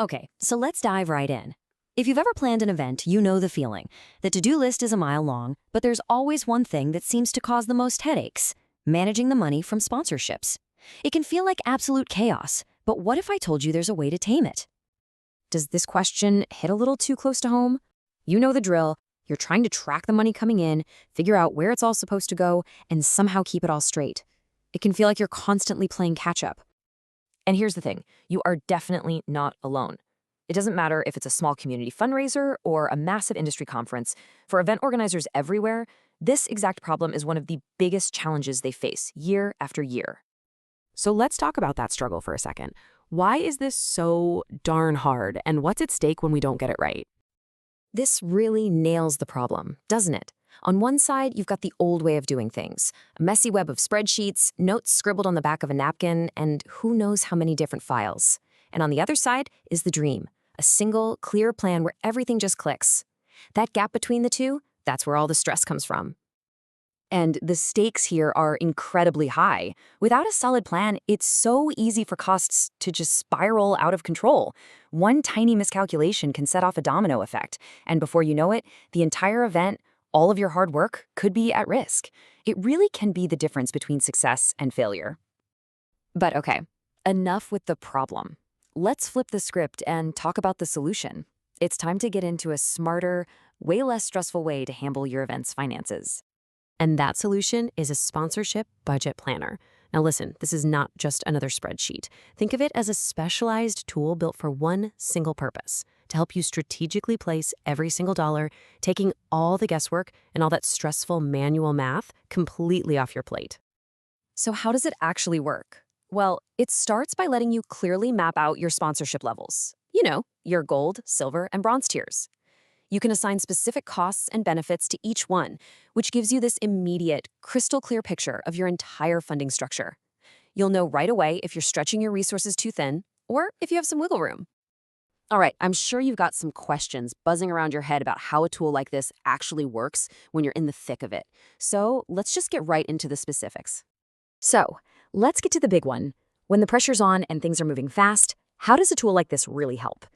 Okay, so let's dive right in. If you've ever planned an event, you know the feeling. The to-do list is a mile long, but there's always one thing that seems to cause the most headaches: managing the money from sponsorships. It can feel like absolute chaos, but what if I told you there's a way to tame it? Does this question hit a little too close to home? You know the drill. You're trying to track the money coming in, figure out where it's all supposed to go, and somehow keep it all straight. It can feel like you're constantly playing catch up. And here's the thing, you are definitely not alone. It doesn't matter if it's a small community fundraiser or a massive industry conference. For event organizers everywhere, this exact problem is one of the biggest challenges they face year after year. So let's talk about that struggle for a second. Why is this so darn hard, and what's at stake when we don't get it right? This really nails the problem, doesn't it? On one side, you've got the old way of doing things, a messy web of spreadsheets, notes scribbled on the back of a napkin, and who knows how many different files. And on the other side is the dream, a single, clear plan where everything just clicks. That gap between the two, that's where all the stress comes from. And the stakes here are incredibly high. Without a solid plan, it's so easy for costs to just spiral out of control. One tiny miscalculation can set off a domino effect, and before you know it, the entire event, all of your hard work, could be at risk. It really can be the difference between success and failure. But okay, enough with the problem. Let's flip the script and talk about the solution. It's time to get into a smarter, way less stressful way to handle your event's finances. And that solution is a sponsorship budget planner. Now listen, this is not just another spreadsheet. Think of it as a specialized tool built for one single purpose: to help you strategically place every single dollar, taking all the guesswork and all that stressful manual math completely off your plate. So how does it actually work? Well, it starts by letting you clearly map out your sponsorship levels. You know, your gold, silver, and bronze tiers. You can assign specific costs and benefits to each one, which gives you this immediate, crystal clear picture of your entire funding structure. You'll know right away if you're stretching your resources too thin or if you have some wiggle room. All right, I'm sure you've got some questions buzzing around your head about how a tool like this actually works when you're in the thick of it. So let's just get right into the specifics. So let's get to the big one. When the pressure's on and things are moving fast, how does a tool like this really help?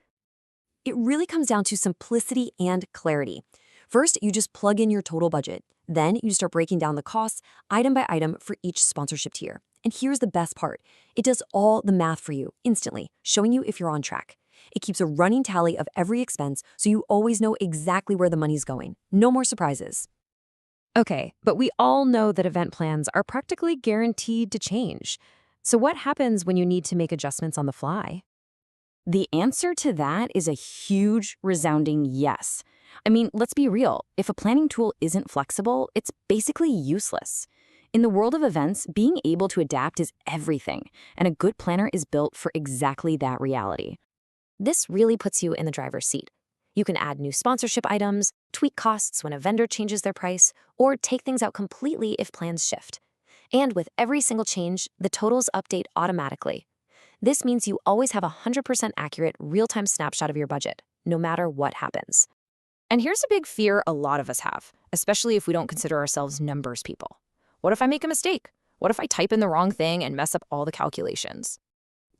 It really comes down to simplicity and clarity. First, you just plug in your total budget. Then you start breaking down the costs item by item for each sponsorship tier. And here's the best part. It does all the math for you instantly, showing you if you're on track. It keeps a running tally of every expense so you always know exactly where the money's going. No more surprises. Okay, but we all know that event plans are practically guaranteed to change. So what happens when you need to make adjustments on the fly? The answer to that is a huge, resounding yes. I mean, let's be real. If a planning tool isn't flexible, it's basically useless. In the world of events, being able to adapt is everything, and a good planner is built for exactly that reality. This really puts you in the driver's seat. You can add new sponsorship items, tweak costs when a vendor changes their price, or take things out completely if plans shift. And with every single change, the totals update automatically. This means you always have a 100% accurate, real-time snapshot of your budget, no matter what happens. And here's a big fear a lot of us have, especially if we don't consider ourselves numbers people. What if I make a mistake? What if I type in the wrong thing and mess up all the calculations?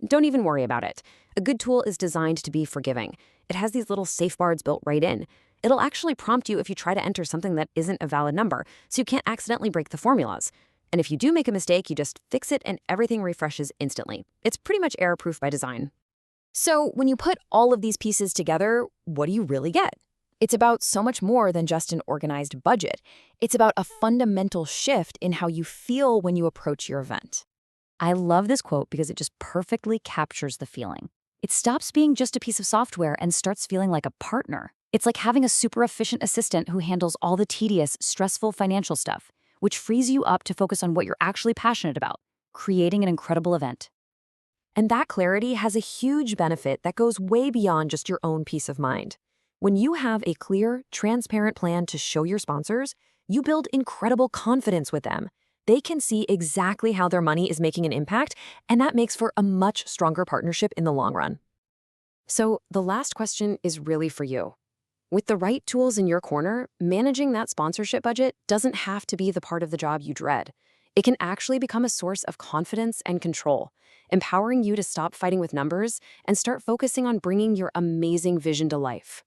Don't even worry about it. A good tool is designed to be forgiving. It has these little safeguards built right in. It'll actually prompt you if you try to enter something that isn't a valid number, so you can't accidentally break the formulas. And if you do make a mistake, you just fix it and everything refreshes instantly. It's pretty much error-proof by design. So when you put all of these pieces together, what do you really get? It's about so much more than just an organized budget. It's about a fundamental shift in how you feel when you approach your event. I love this quote because it just perfectly captures the feeling. It stops being just a piece of software and starts feeling like a partner. It's like having a super efficient assistant who handles all the tedious, stressful financial stuff, which frees you up to focus on what you're actually passionate about, creating an incredible event. And that clarity has a huge benefit that goes way beyond just your own peace of mind. When you have a clear, transparent plan to show your sponsors, you build incredible confidence with them. They can see exactly how their money is making an impact, and that makes for a much stronger partnership in the long run. So the last question is really for you. With the right tools in your corner, managing that sponsorship budget doesn't have to be the part of the job you dread. It can actually become a source of confidence and control, empowering you to stop fighting with numbers and start focusing on bringing your amazing vision to life.